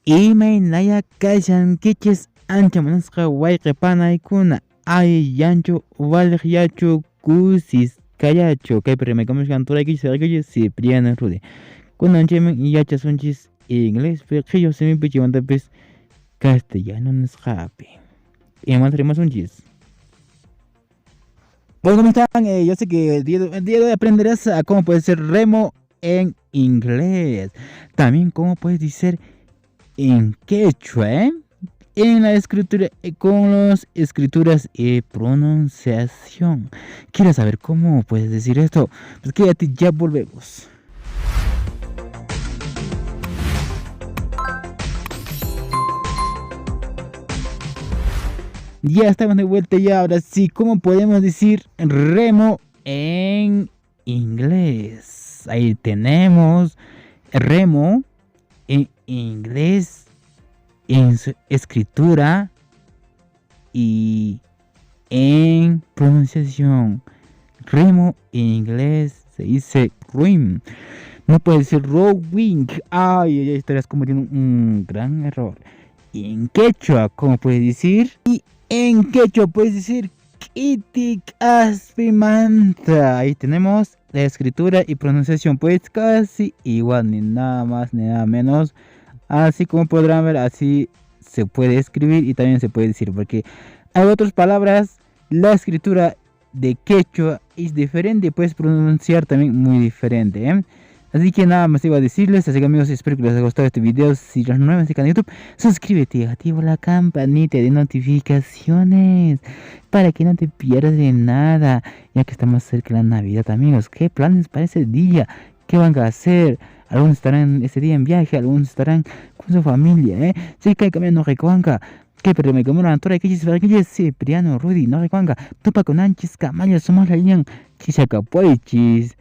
Imaynaya kashankichis ancha munasqa wayqipanaykuna ay yanchu waliq yachu kusis kayachu kaypi rimaykamushkan turaykichis saqaykichis Cipriano Rudy kunanchayman yachasunchis inglespi qhillu simipi chiwantapis castellano nisqapi imanta rimasunchis. Bueno, ¿cómo están? Yo sé que el día de hoy aprenderás a cómo puede ser remo en inglés. También cómo puedes decir en quechua, en la escritura, con las escrituras y pronunciación. ¿Quieres saber cómo puedes decir esto? Pues quédate, ya volvemos. Ya estamos de vuelta y ahora sí, ¿cómo podemos decir remo en inglés? Ahí tenemos remo en inglés, en su escritura y en pronunciación. Remo en inglés se dice rim. No puede decir rowing. Ay, estarás cometiendo un gran error. Y en quechua, ¿cómo puedes decir? Y en quechua puedes decir kitik aspimanta. Ahí tenemos la escritura y pronunciación, pues casi igual, ni nada más ni nada menos. Así como podrán ver, así se puede escribir y también se puede decir, porque hay otras palabras, la escritura de quechua es diferente y puedes pronunciar también muy diferente, Así que nada más iba a decirles, así que amigos, espero que les haya gustado este video. Si eres nuevo en este canal de YouTube, suscríbete y activa la campanita de notificaciones para que no te pierdas de nada, ya que estamos cerca de la Navidad, amigos. ¿Qué planes para ese día? ¿Qué van a hacer? Algunos estarán ese día en viaje, algunos estarán con su familia, Sí, que cambiando recuanca. Que pero me como una antora que es Cipriano Rudy, no recuanca. Tupa con anchis, camallas, somos la lian, chisacapuechis.